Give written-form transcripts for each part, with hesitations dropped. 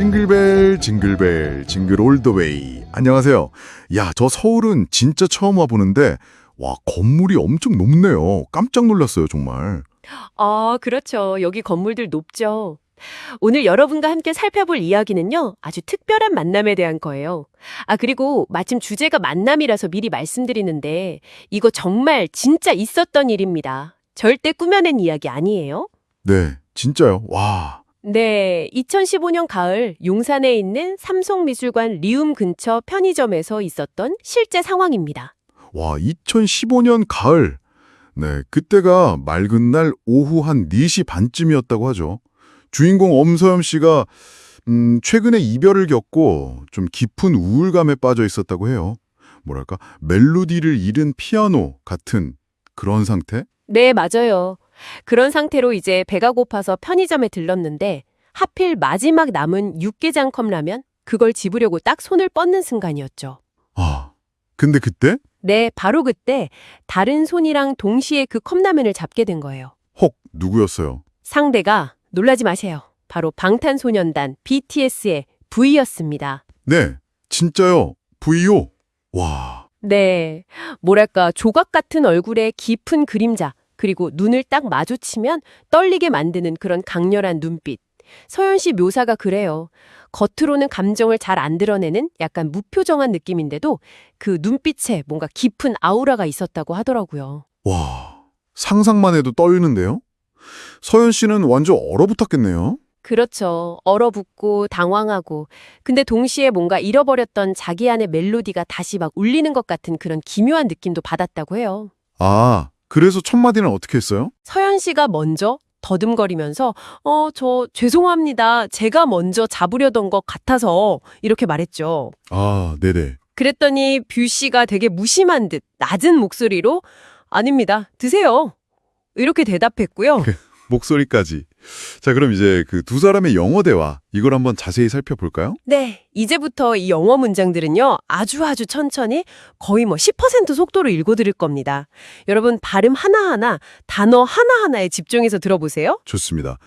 징글벨 징글벨 징글 올 더 웨이. 안녕하세요. 야, 저 서울은 진짜 처음 와보는데 와, 건물이 엄청 높네요. 깜짝 놀랐어요, 정말. 아, 그렇죠. 여기 건물들 높죠. 오늘 여러분과 함께 살펴볼 이야기는요, 아주 특별한 만남에 대한 거예요. 아, 그리고 마침 주제가 만남이라서 미리 말씀드리는데, 이거 정말 진짜 있었던 일입니다. 절대 꾸며낸 이야기 아니에요. 네, 진짜요. 와. 네, 2015년 가을 용산에 있는 삼성미술관 리움 근처 편의점에서 있었던 실제 상황입니다. 와, 2015년 가을. 네, 그때가 맑은 날 오후 한 4시 반쯤이었다고 하죠. 주인공 엄서연 씨가 최근에 이별을 겪고 좀 깊은 우울감에 빠져 있었다고 해요. 뭐랄까, 멜로디를 잃은 피아노 같은 그런 상태? 네, 맞아요. 그런 상태로 이제 배가 고파서 편의점에 들렀는데 하필 마지막 남은 육개장 컵라면 그걸 집으려고 딱 손을 뻗는 순간이었죠. 아, 근데 그때? 네, 바로 그때 다른 손이랑 동시에 그 컵라면을 잡게 된 거예요. 혹, 누구였어요? 상대가 놀라지 마세요. 바로 방탄소년단 BTS의 V였습니다. 네, 진짜요. VO. 와, 네, 뭐랄까 조각 같은 얼굴에 깊은 그림자 그리고 눈을 딱 마주치면 떨리게 만드는 그런 강렬한 눈빛. 서연 씨 묘사가 그래요. 겉으로는 감정을 잘 안 드러내는 약간 무표정한 느낌인데도 그 눈빛에 뭔가 깊은 아우라가 있었다고 하더라고요. 와, 상상만 해도 떨리는데요? 서연 씨는 완전 얼어붙었겠네요. 그렇죠. 얼어붙고 당황하고 근데 동시에 뭔가 잃어버렸던 자기 안의 멜로디가 다시 막 울리는 것 같은 그런 기묘한 느낌도 받았다고 해요. 아, 그래서 첫 마디는 어떻게 했어요? 서연 씨가 먼저 더듬거리면서 저 죄송합니다. 제가 먼저 잡으려던 것 같아서 이렇게 말했죠. 아, 네네. 그랬더니 뷰 씨가 되게 무심한 듯 낮은 목소리로 아닙니다. 드세요. 이렇게 대답했고요. 목소리까지. 자, 그럼 이제 그 두 사람의 영어 대화, 이걸 한번 자세히 살펴볼까요? 네, 이제부터 이 영어 문장들은요. 아주 천천히 거의 10% 속도로 읽어드릴 겁니다. 여러분 발음 하나하나, 단어 하나하나에 집중해서 들어보세요. 좋습니다.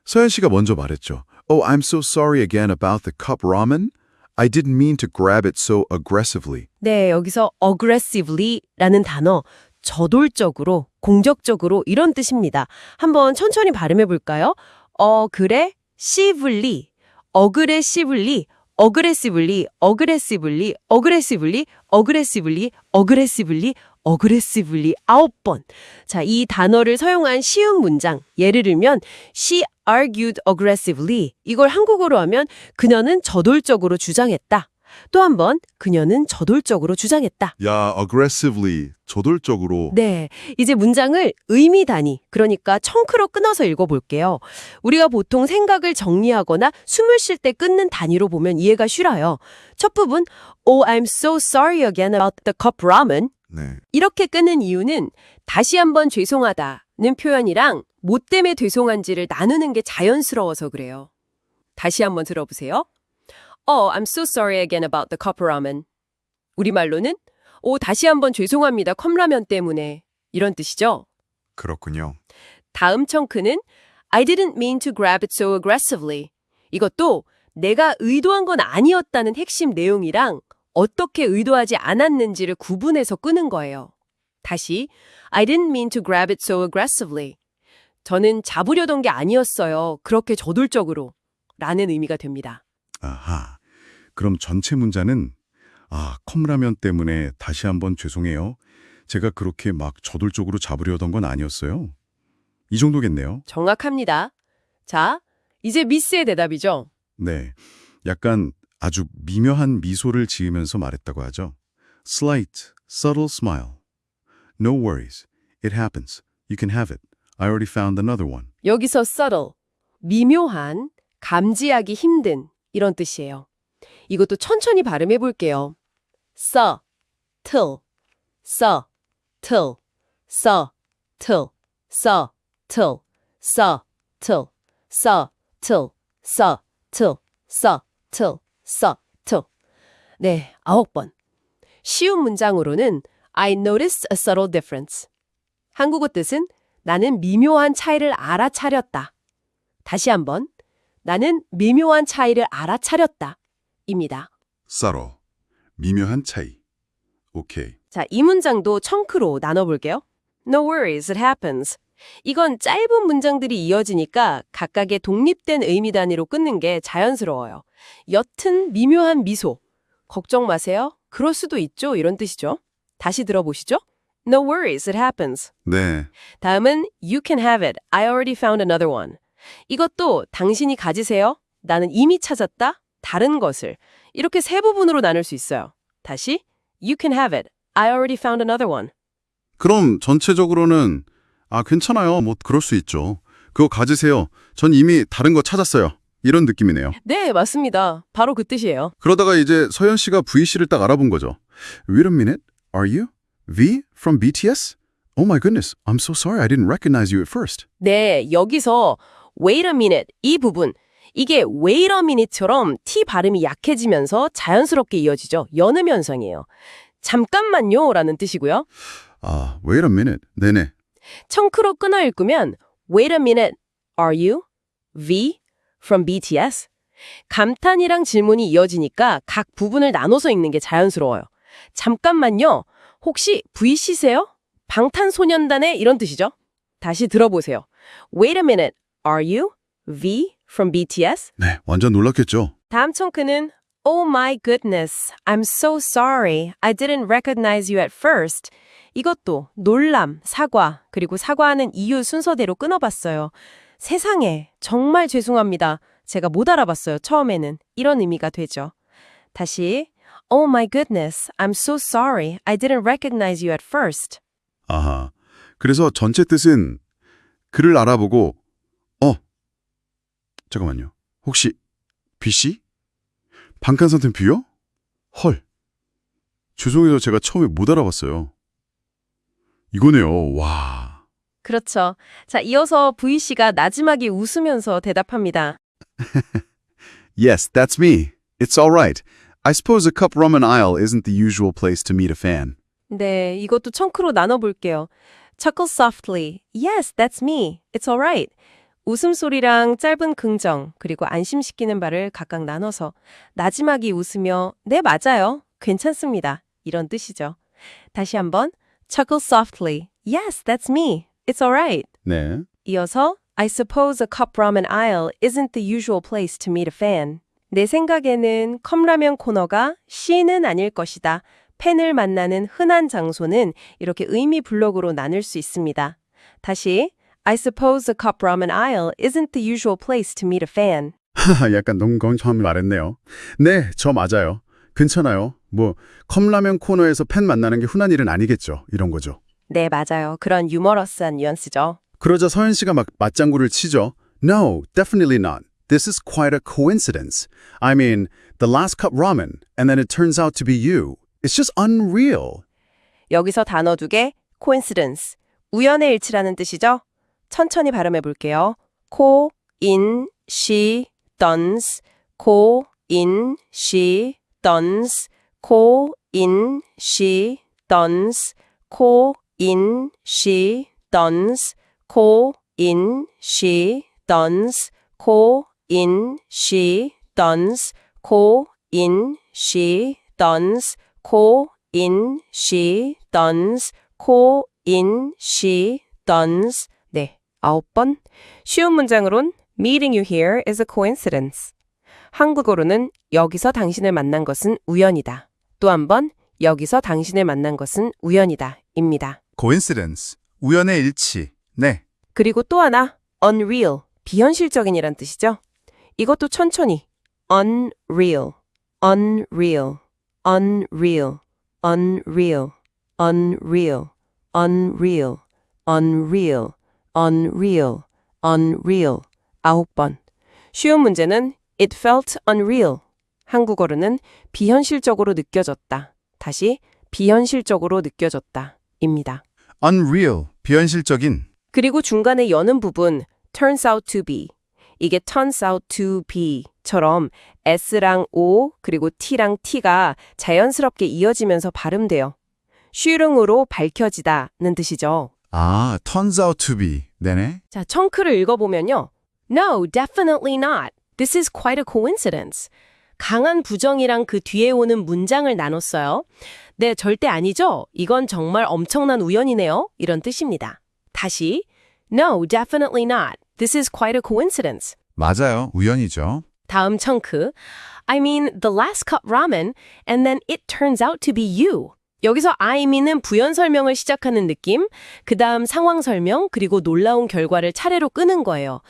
서연 씨가 먼저 말했죠. Oh, I'm so sorry again about the cup ramen. I didn't mean to grab it so aggressively. 네, 여기서 aggressively라는 단어 저돌적으로, 공격적으로 이런 뜻입니다. 한번 천천히 발음해 볼까요? 그래, 시블리, 어그레시블리, 어그레시블리, 어그레시블리, 어그레시블리, 어그레시블리, 어그레시블리, 어그레시블리 9번. 자, 이 단어를 사용한 쉬운 문장. 예를 들면 She argued aggressively. 이걸 한국어로 하면 그녀는 저돌적으로 주장했다. 또 한 번, 그녀는 저돌적으로 주장했다. 야, aggressively, 저돌적으로. 네, 이제 문장을 의미 단위, 그러니까 청크로 끊어서 읽어볼게요. 우리가 보통 생각을 정리하거나 숨을 쉴 때 끊는 단위로 보면 이해가 쉬워요. 첫 부분, Oh, I'm so sorry again about the cup ramen. 네. 이렇게 끊는 이유는 다시 한번 죄송하다는 표현이랑 뭐 때문에 죄송한지를 나누는 게 자연스러워서 그래요. 다시 한번 들어보세요. Oh, I'm so sorry again about the cup ramen. 우리말로는 다시 한번 죄송합니다. 컵라면 때문에. 이런 뜻이죠. 그렇군요. 다음 청크는 I didn't mean to grab it so aggressively. 이것도 내가 의도한 건 아니었다는 핵심 내용이랑 어떻게 의도하지 않았는지를 구분해서 끄는 거예요. 다시 I didn't mean to grab it so aggressively. 저는 잡으려던 게 아니었어요. 그렇게 저돌적으로. 라는 의미가 됩니다. 아하. 그럼 전체 문자는 컵라면 때문에 다시 한번 죄송해요. 제가 그렇게 막 저돌적으로 잡으려던 건 아니었어요. 이 정도겠네요. 정확합니다. 자, 이제 미스의 대답이죠. 네. 약간 아주 미묘한 미소를 지으면서 말했다고 하죠. Slight, subtle smile. No worries. It happens. You can have it. I already found another one. 여기서 subtle, 미묘한, 감지하기 힘든 이런 뜻이에요. 이것도 천천히 발음해 볼게요. subtle, subtle, subtle, subtle, subtle, subtle, subtle, subtle, subtle. 네, 9번. 쉬운 문장으로는 I noticed a subtle difference. 한국어 뜻은 나는 미묘한 차이를 알아차렸다. 다시 한번. 나는 미묘한 차이를 알아차렸다. 입니다. subtle. 미묘한 차이. 오케이. 자, 이 문장도 청크로 나눠볼게요. No worries, it happens. 이건 짧은 문장들이 이어지니까 각각의 독립된 의미 단위로 끊는 게 자연스러워요. 옅은 미묘한 미소. 걱정 마세요. 그럴 수도 있죠. 이런 뜻이죠. 다시 들어보시죠. No worries, it happens. 네. 다음은 You can have it. I already found another one. 이것도 당신이 가지세요. 나는 이미 찾았다. 다른 것을. 이렇게 세 부분으로 나눌 수 있어요. 다시 You can have it. I already found another one. 그럼 전체적으로는 괜찮아요. 뭐 그럴 수 있죠. 그거 가지세요. 전 이미 다른 거 찾았어요. 이런 느낌이네요. 네, 맞습니다. 바로 그 뜻이에요. 그러다가 이제 서현 씨가 VC를 딱 알아본 거죠. Wait a minute. Are you? V from BTS? Oh my goodness. I'm so sorry. I didn't recognize you at first. 네, 여기서 wait a minute 이 부분 이게 wait a minute처럼 T 발음이 약해지면서 자연스럽게 이어지죠. 연음 현상이에요. 잠깐만요 라는 뜻이고요. wait a minute. 네네. 청크로 끊어 읽으면 Wait a minute, are you? V from BTS? 감탄이랑 질문이 이어지니까 각 부분을 나눠서 읽는 게 자연스러워요. 잠깐만요. 혹시 VC세요? 방탄소년단의 이런 뜻이죠. 다시 들어보세요. Wait a minute, are you? V from BTS? 네, 완전 놀랐겠죠. 다음 청크는 Oh my goodness, I'm so sorry. I didn't recognize you at first. 이것도 놀람, 사과, 그리고 사과하는 이유 순서대로 끊어봤어요. 세상에, 정말 죄송합니다. 제가 못 알아봤어요, 처음에는. 이런 의미가 되죠. 다시 Oh my goodness, I'm so sorry. I didn't recognize you at first. 아하. 그래서 전체 뜻은 그를 알아보고 잠깐만요. 혹시 BC? 방탄소년단 뷰요? 헐. 죄송해서 제가 처음에 못 알아봤어요. 이거네요. 와. 그렇죠. 자, 이어서 VC가 나지막이 웃으면서 대답합니다. Yes, that's me. It's all right. I suppose a cup ramen aisle isn't the usual place to meet a fan. 네, 이것도 청크로 나눠볼게요. Chuckle softly. Yes, that's me. It's all right. 웃음소리랑 짧은 긍정, 그리고 안심시키는 말을 각각 나눠서 나지막이 웃으며 네, 맞아요. 괜찮습니다. 이런 뜻이죠. 다시 한번 Chuckle softly. Yes, that's me. It's all right. 네. 이어서 I suppose a cup ramen aisle isn't the usual place to meet a fan. 내 생각에는 컵라면 코너가 C는 아닐 것이다. 팬을 만나는 흔한 장소는 이렇게 의미 블록으로 나눌 수 있습니다. 다시 I suppose a cup ramen aisle isn't the usual place to meet a fan. 약간 농건처럼 말했네요. 네, 저 맞아요. 괜찮아요. 뭐 컵라면 코너에서 팬 만나는 게 흔한 일은 아니겠죠. 이런 거죠. 네, 맞아요. 그런 유머러스한 뉘앙스죠. 그러자 서현 씨가 막 맞장구를 치죠. No, definitely not. This is quite a coincidence. I mean, the last cup ramen, and then it turns out to be you. It's just unreal. 여기서 단어 두 개, coincidence, 우연의 일치라는 뜻이죠. 천천히 발음해 볼게요. coincidence, coincidence, coincidence, coincidence, coincidence, coincidence, coincidence, coincidence, coincidence. 네, 9번. 쉬운 문장으론 Meeting you here is a coincidence. 한국어로는 여기서 당신을 만난 것은 우연이다. 또 한 번, 여기서 당신을 만난 것은 우연이다. 입니다. coincidence, 우연의 일치. 네. 그리고 또 하나, unreal, 비현실적인이란 뜻이죠. 이것도 천천히. unreal, unreal, unreal, unreal, unreal, unreal, unreal, unreal, unreal. 9번. 쉬운 문제는 it felt unreal. 한국어로는 비현실적으로 느껴졌다. 다시 비현실적으로 느껴졌다. 입니다. unreal, 비현실적인. 그리고 중간에 여는 부분 turns out to be. 이게 turns out to be처럼 S랑 O 그리고 T랑 T가 자연스럽게 이어지면서 발음돼요. 쉬릉으로 밝혀지다는 뜻이죠. turns out to be. 네네. 자, 청크를 읽어보면요. No, definitely not. This is quite a coincidence. 강한 부정이랑 그 뒤에 오는 문장을 나눴어요. 네, 절대 아니죠. 이건 정말 엄청난 우연이네요. 이런 뜻입니다. 다시, No, definitely not. This is quite a coincidence. 맞아요. 우연이죠. 다음 청크. I mean, the last cup ramen, and then it turns out to be you. 여기서 I mean은 부연 설명을 시작하는 느낌, 그 다음 상황 설명, 그리고 놀라운 결과를 차례로 끄는 거예요.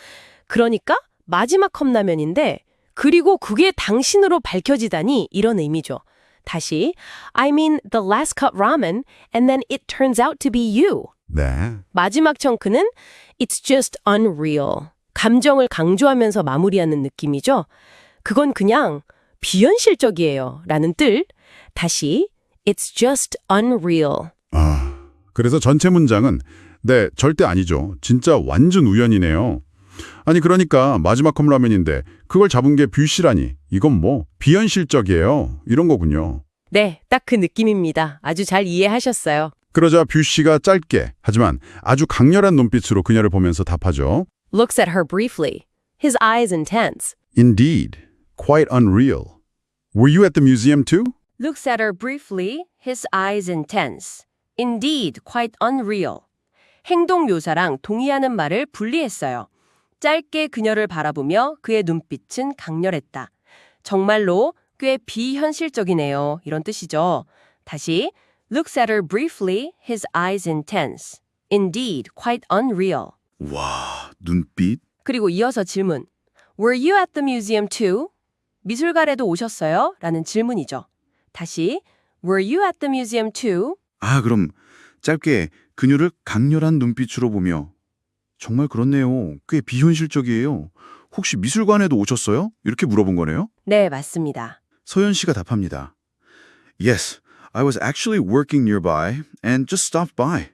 그러니까 마지막 컵라면인데, 그리고 그게 당신으로 밝혀지다니 이런 의미죠. 다시, I mean, the last cup ramen, and then it turns out to be you. 네. 마지막 청크는 It's just unreal. 감정을 강조하면서 마무리하는 느낌이죠. 그건 그냥 비현실적이에요. 라는 뜻. 다시 It's just unreal. 그래서 전체 문장은 네, 절대 아니죠. 진짜 완전 우연이네요. 아니 그러니까 마지막 컵라면인데 그걸 잡은 게 뷰씨라니 이건 뭐 비현실적이에요. 이런 거군요. 네, 딱 그 느낌입니다. 아주 잘 이해하셨어요. 그러자 뷰씨가 짧게 하지만 아주 강렬한 눈빛으로 그녀를 보면서 답하죠. Looks at her briefly. His eyes intense. Indeed, quite unreal. Were you at the museum too? Looks at her briefly. His eyes intense. Indeed, quite unreal. 행동 묘사랑 동의하는 말을 분리했어요. 짧게 그녀를 바라보며 그의 눈빛은 강렬했다. 정말로 꽤 비현실적이네요. 이런 뜻이죠. 다시 Looks at her briefly, his eyes intense. Indeed, quite unreal. 와, 눈빛? 그리고 이어서 질문. Were you at the museum too? 미술관에도 오셨어요? 라는 질문이죠. 다시 Were you at the museum too? 아, 그럼 짧게 그녀를 강렬한 눈빛으로 보며 정말 그렇네요. 꽤 비현실적이에요. 혹시 미술관에도 오셨어요? 이렇게 물어본 거네요. 네, 맞습니다. 서연 씨가 답합니다. Yes, I was actually working nearby and just stopped by.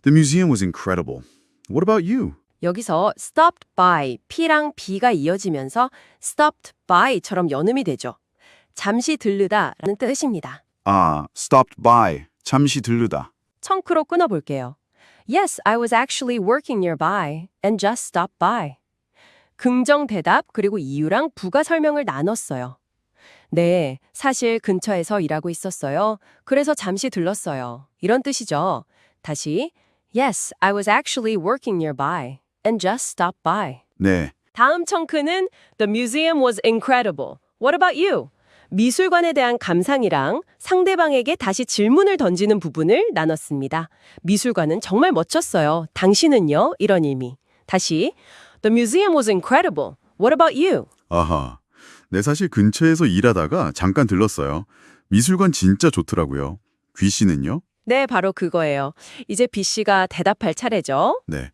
The museum was incredible. What about you? 여기서 stopped by, P랑 B가 이어지면서 stopped by처럼 연음이 되죠. 잠시 들르다라는 뜻입니다. 아, stopped by. 잠시 들르다. 청크로 끊어볼게요. Yes, I was actually working nearby and just stopped by. 긍정 대답 그리고 이유랑 부가 설명을 나눴어요. 네, 사실 근처에서 일하고 있었어요. 그래서 잠시 들렀어요. 이런 뜻이죠. 다시 Yes, I was actually working nearby and just stopped by. 네. 다음 청크는 The museum was incredible. What about you? 미술관에 대한 감상이랑 상대방에게 다시 질문을 던지는 부분을 나눴습니다. 미술관은 정말 멋졌어요. 당신은요? 이런 의미. 다시 The museum was incredible. What about you? 아하. 네, 사실 근처에서 일하다가 잠깐 들렀어요. 미술관 진짜 좋더라고요. 귀 씨는요? 네, 바로 그거예요. 이제 B 씨가 대답할 차례죠. 네.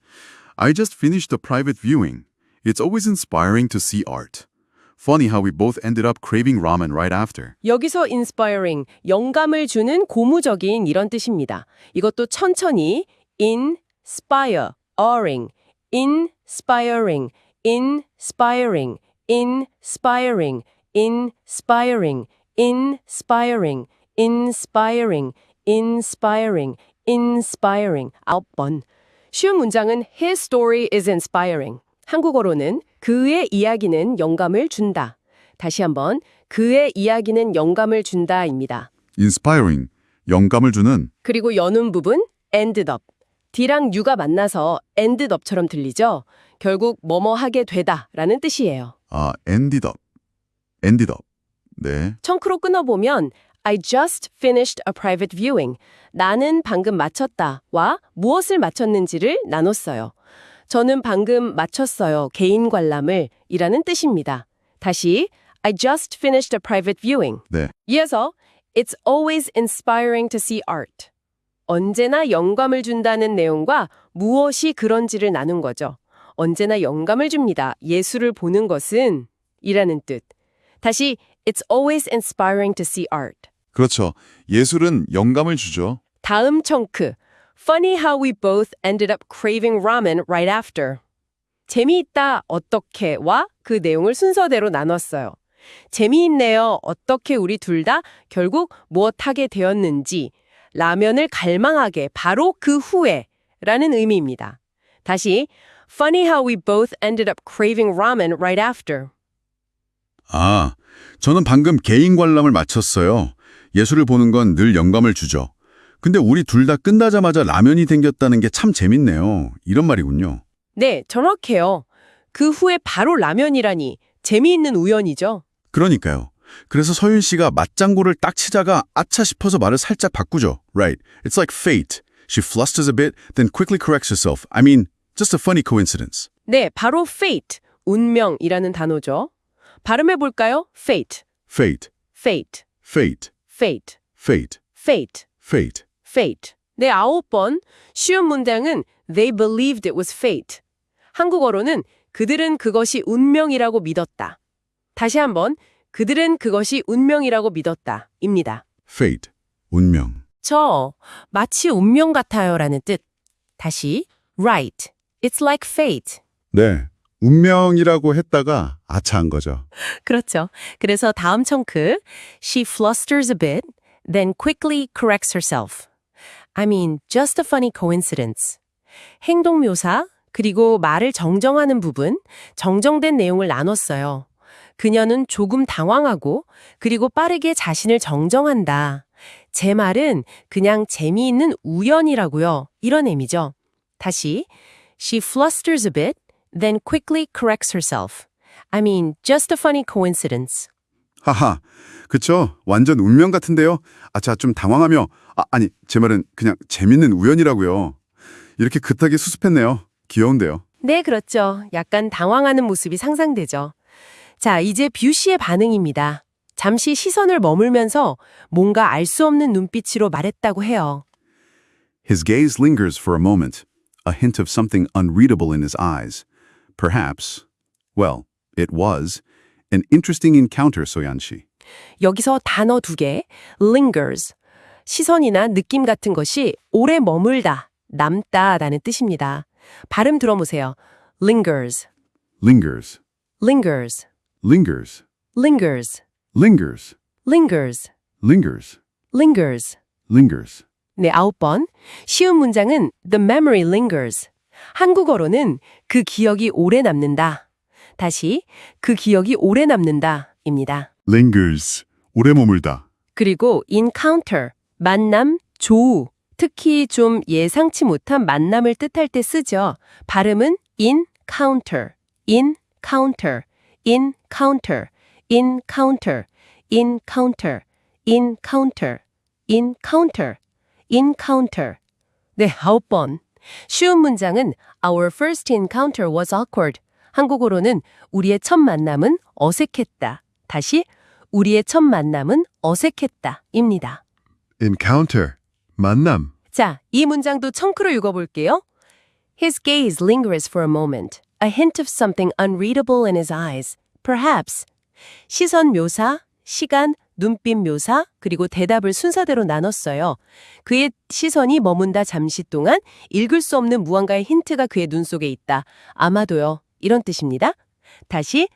I just finished a private viewing. It's always inspiring to see art. Funny how we both ended up craving ramen right after. 여기서 inspiring, 영감을 주는 고무적인 이런 뜻입니다. 이것도 천천히 inspire, inspiring, inspiring, inspiring, inspiring, inspiring, inspiring, inspiring, inspiring. 9번. 쉬운 문장은 His story is inspiring. 한국어로는 그의 이야기는 영감을 준다. 다시 한번 그의 이야기는 영감을 준다입니다. Inspiring, 영감을 주는 그리고 연음 부분 ended up. D랑 U가 만나서 ended up처럼 들리죠? 결국 뭐뭐 하게 되다라는 뜻이에요. ended up, ended up. 네, 청크로 끊어보면 I just finished a private viewing. 나는 방금 마쳤다와 무엇을 마쳤는지를 나눴어요. 저는 방금 마쳤어요. 개인 관람을 이라는 뜻입니다. 다시 I just finished a private viewing. 네. 이어서 It's always inspiring to see art. 언제나 영감을 준다는 내용과 무엇이 그런지를 나눈 거죠. 언제나 영감을 줍니다. 예술을 보는 것은 이라는 뜻. 다시 It's always inspiring to see art. 그렇죠. 예술은 영감을 주죠. 다음 청크. Funny how we both ended up craving ramen right after. 재미있다, 어떻게와 그 내용을 순서대로 나눴어요. 재미있네요, 어떻게 우리 둘 다 결국 무엇하게 되었는지, 라면을 갈망하게 바로 그 후에 라는 의미입니다. 다시, Funny how we both ended up craving ramen right after. 아, 저는 방금 개인 관람을 마쳤어요. 예술을 보는 건 늘 영감을 주죠. 근데 우리 둘 다 끝나자마자 라면이 생겼다는 게 참 재밌네요. 이런 말이군요. 네, 정확해요. 그 후에 바로 라면이라니 재미있는 우연이죠. 그러니까요. 그래서 서윤 씨가 맞장구를 딱 치자가 아차 싶어서 말을 살짝 바꾸죠. Right. It's like fate. She flusters a bit, then quickly corrects herself. I mean, just a funny coincidence. 네, 바로 fate, 운명이라는 단어죠. 발음해 볼까요? fate, Fate, fate, fate, fate, fate, fate, fate. fate. 네, 9번. 쉬운 문장은 They believed it was fate. 한국어로는 그들은 그것이 운명이라고 믿었다. 다시 한번 그들은 그것이 운명이라고 믿었다. 입니다. Fate, 운명. 마치 운명 같아요라는 뜻. 다시 right. It's like fate. 네, 운명이라고 했다가 아차한 거죠. 그렇죠. 그래서 다음 청크 She flusters a bit, then quickly corrects herself. I mean, just a funny coincidence. 행동 묘사, 그리고 말을 정정하는 부분, 정정된 내용을 나눴어요. 그녀는 조금 당황하고 그리고 빠르게 자신을 정정한다. 제 말은 그냥 재미있는 우연이라고요. 이런 의미죠. 다시 She flusters a bit, then quickly corrects herself. I mean, just a funny coincidence. 하하, 그쵸? 완전 운명 같은데요? 아차, 좀 당황하며, 아니, 제 말은 그냥 재밌는 우연이라고요. 이렇게 급하게 수습했네요. 귀여운데요. 네, 그렇죠. 약간 당황하는 모습이 상상되죠. 자, 이제 뷰 씨의 반응입니다. 잠시 시선을 머물면서 뭔가 알 수 없는 눈빛으로 말했다고 해요. His gaze lingers for a moment, a hint of something unreadable in his eyes. Perhaps, well, it was, an interesting encounter, 소연 씨. 여기서 단어 2개, lingers, 시선이나 느낌 같은 것이 오래 머물다, 남다라는 뜻입니다. 발음 들어보세요. lingers, Lingers, lingers, lingers, lingers, lingers, lingers, lingers, lingers. lingers. 네, 9번. 쉬운 문장은 the memory lingers. 한국어로는 그 기억이 오래 남는다. 다시 그 기억이 오래 남는다 입니다. Lingers, 오래 머물다. 그리고 encounter, 만남, 조우. 특히 좀 예상치 못한 만남을 뜻할 때 쓰죠. 발음은 encounter, encounter, encounter, encounter, encounter, encounter, encounter, encounter. 네, 9번. 쉬운 문장은 Our first encounter was awkward. 한국어로는 우리의 첫 만남은 어색했다. 다시 우리의 첫 만남은 어색했다 입니다. Encounter, 만남. 자, 이 문장도 청크로 읽어볼게요. His gaze lingers for a moment, a hint of something unreadable in his eyes. Perhaps. 시선 묘사, 시간, 눈빛 묘사, 그리고 대답을 순서대로 나눴어요. 그의 시선이 머문다 잠시 동안 읽을 수 없는 무언가의 힌트가 그의 눈 속에 있다. 아마도요. 이런 뜻입니다. 다시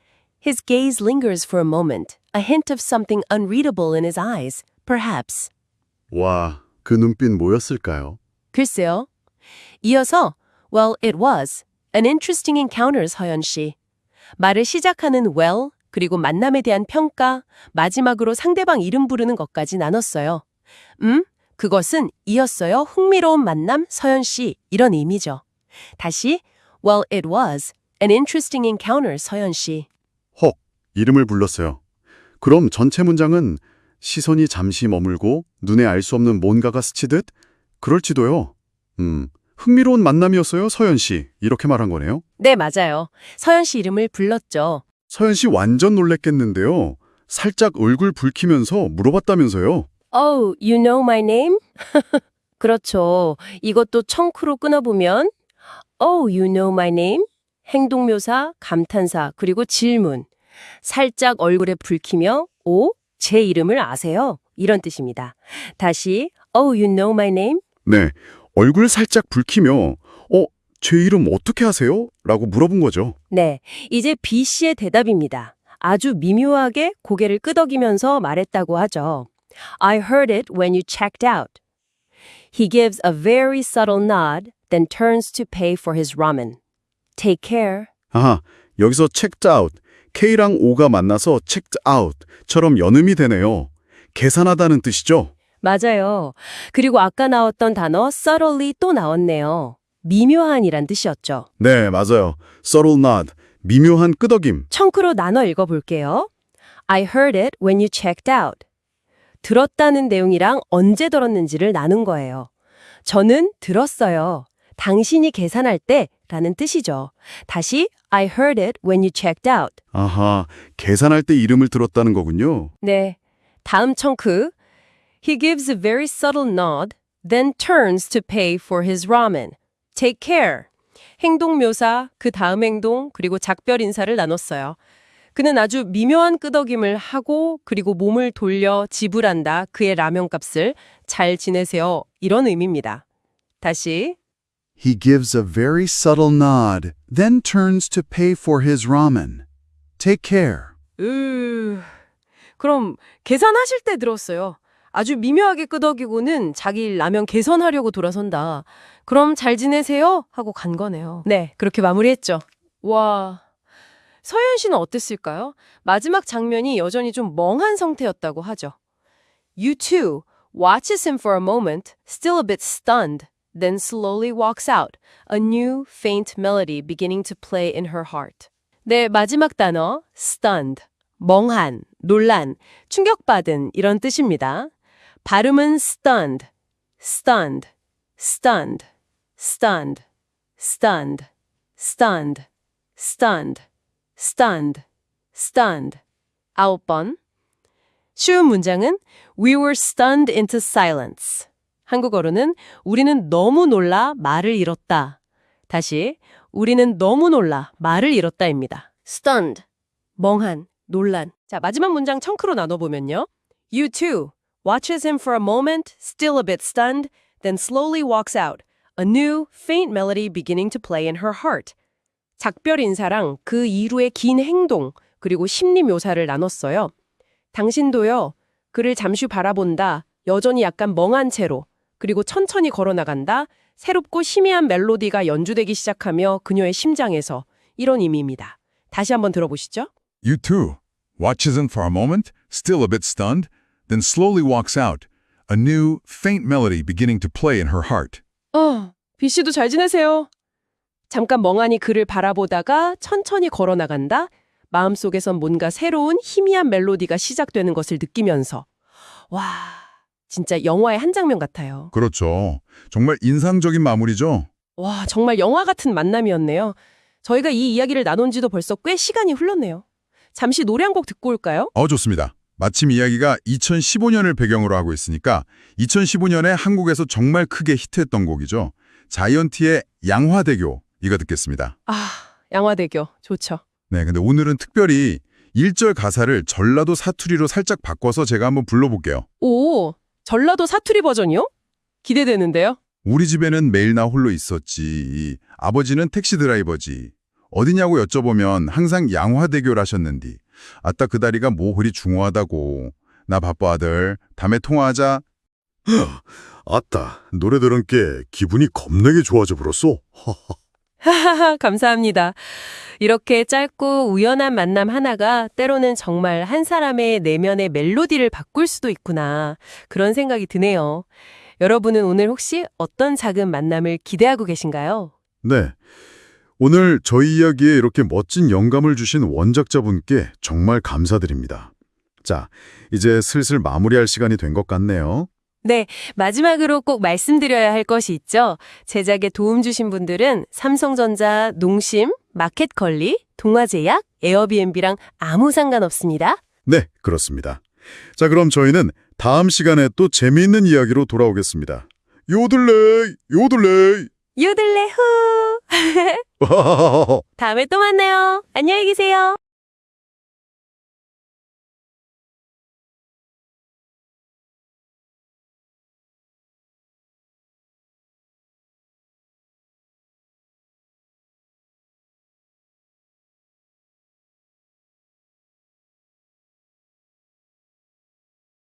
His gaze lingers for a moment, a hint of something unreadable in his eyes. Perhaps. 와, 그 눈빛 뭐였을까요? 글쎄요. 이어서 Well, it was an interesting encounter, 서연 씨. 말을 시작하는 well, 그리고 만남에 대한 평가, 마지막으로 상대방 이름 부르는 것까지 나눴어요. 그것은 이었어요. 흥미로운 만남, 서연 씨. 이런 의미죠. 다시 Well, it was an interesting encounter, 서연 씨. 헉, 이름을 불렀어요. 그럼 전체 문장은 시선이 잠시 머물고 눈에 알 수 없는 뭔가가 스치듯? 그럴지도요. 흥미로운 만남이었어요, 서연 씨. 이렇게 말한 거네요. 네, 맞아요. 서연 씨 이름을 불렀죠. 서연 씨 완전 놀랬겠는데요. 살짝 얼굴 붉히면서 물어봤다면서요. Oh, you know my name? 그렇죠. 이것도 청크로 끊어보면 Oh, you know my name? 행동묘사, 감탄사, 그리고 질문. 살짝 얼굴에 붉히며 오, 제 이름을 아세요? 이런 뜻입니다. 다시 Oh, you know my name? 네, 얼굴 살짝 붉히며 제 이름 어떻게 아세요? 라고 물어본 거죠. 네, 이제 B 씨의 대답입니다. 아주 미묘하게 고개를 끄덕이면서 말했다고 하죠. I heard it when you checked out. He gives a very subtle nod, then turns to pay for his ramen. Take care. 아하, 여기서 checked out, K랑 O가 만나서 checked out처럼 연음이 되네요. 계산하다는 뜻이죠? 맞아요. 그리고 아까 나왔던 단어 subtly 또 나왔네요. 미묘한이란 뜻이었죠. 네, 맞아요. subtle nod, 미묘한 끄덕임. 청크로 나눠 읽어볼게요. I heard it when you checked out. 들었다는 내용이랑 언제 들었는지를 나눈 거예요. 저는 들었어요. 당신이 계산할 때 라는 뜻이죠. 다시 I heard it when you checked out. 아하, 계산할 때 이름을 들었다는 거군요. 네. 다음 청크. He gives a very subtle nod, then turns to pay for his ramen. Take care. 행동 묘사, 그 다음 행동, 그리고 작별 인사를 나눴어요. 그는 아주 미묘한 끄덕임을 하고 그리고 몸을 돌려 지불한다. 그의 라면 값을 잘 지내세요. 이런 의미입니다. 다시. He gives a very subtle nod, then turns to pay for his ramen. Take care. 그럼 계산하실 때 들었어요. 아주 미묘하게 끄덕이고는 자기 라면 개선하려고 돌아선다. 그럼 잘 지내세요? 하고 간 거네요. 네, 그렇게 마무리했죠. 와, 서현 씨는 어땠을까요? 마지막 장면이 여전히 좀 멍한 상태였다고 하죠. U2 watches him for a moment, still a bit stunned, then slowly walks out, a new faint melody beginning to play in her heart. 네, 마지막 단어 stunned, 멍한, 논란, 충격받은 이런 뜻입니다. 발음은 stunned, stunned, stunned, stunned, stunned, stunned, stunned, stunned, stunned. 9번. 쉬운 문장은 We were stunned into silence. 한국어로는 우리는 너무 놀라 말을 잃었다. 다시 우리는 너무 놀라 말을 잃었다입니다. stunned, 멍한, 논란. 자, 마지막 문장 청크로 나눠보면요. U2 watches him for a moment, still a bit stunned, then slowly walks out, a new, faint melody beginning to play in her heart. 작별 인사랑 그 이후의 긴 행동, 그리고 심리 묘사를 나눴어요. 당신도요, 그를 잠시 바라본다, 여전히 약간 멍한 채로, 그리고 천천히 걸어나간다, 새롭고 희미한 멜로디가 연주되기 시작하며 그녀의 심장에서 이런 의미입니다. 다시 한번 들어보시죠. U2 watches him for a moment, still a bit stunned, then slowly walks out, a new, faint melody beginning to play in her heart. 비씨도 잘 지내세요. 잠깐 멍하니 그를 바라보다가 천천히 걸어나간다. 마음속에선 뭔가 새로운 희미한 멜로디가 시작되는 것을 느끼면서. 와, 진짜 영화의 한 장면 같아요. 그렇죠. 정말 인상적인 마무리죠. 와, 정말 영화 같은 만남이었네요. 저희가 이 이야기를 나눈 지도 벌써 꽤 시간이 흘렀네요. 잠시 노래 한 곡 듣고 올까요? 좋습니다. 마침 이야기가 2015년을 배경으로 하고 있으니까 2015년에 한국에서 정말 크게 히트했던 곡이죠. 자이언티의 양화대교, 이거 듣겠습니다. 양화대교 좋죠. 네, 근데 오늘은 특별히 1절 가사를 전라도 사투리로 살짝 바꿔서 제가 한번 불러볼게요. 오, 전라도 사투리 버전이요? 기대되는데요? 우리 집에는 매일 나 홀로 있었지. 아버지는 택시 드라이버지. 어디냐고 여쭤보면 항상 양화대교라셨는디. 아따 그 다리가 뭐 그리 중요하다고. 나 바빠 아들. 다음에 통화하자. 아따, 노래 들은 게 기분이 겁나게 좋아져 버렸어. 하하하, 감사합니다. 이렇게 짧고 우연한 만남 하나가 때로는 정말 한 사람의 내면의 멜로디를 바꿀 수도 있구나. 그런 생각이 드네요. 여러분은 오늘 혹시 어떤 작은 만남을 기대하고 계신가요? 네. 오늘 저희 이야기에 이렇게 멋진 영감을 주신 원작자분께 정말 감사드립니다. 자, 이제 슬슬 마무리할 시간이 된 것 같네요. 네, 마지막으로 꼭 말씀드려야 할 것이 있죠. 제작에 도움 주신 분들은 삼성전자, 농심, 마켓컬리, 동아제약, 에어비앤비랑 아무 상관없습니다. 네, 그렇습니다. 자, 그럼 저희는 다음 시간에 또 재미있는 이야기로 돌아오겠습니다. 요들레이, 요들레이. 요들레 후. 다음에 또 만나요. 안녕히 계세요.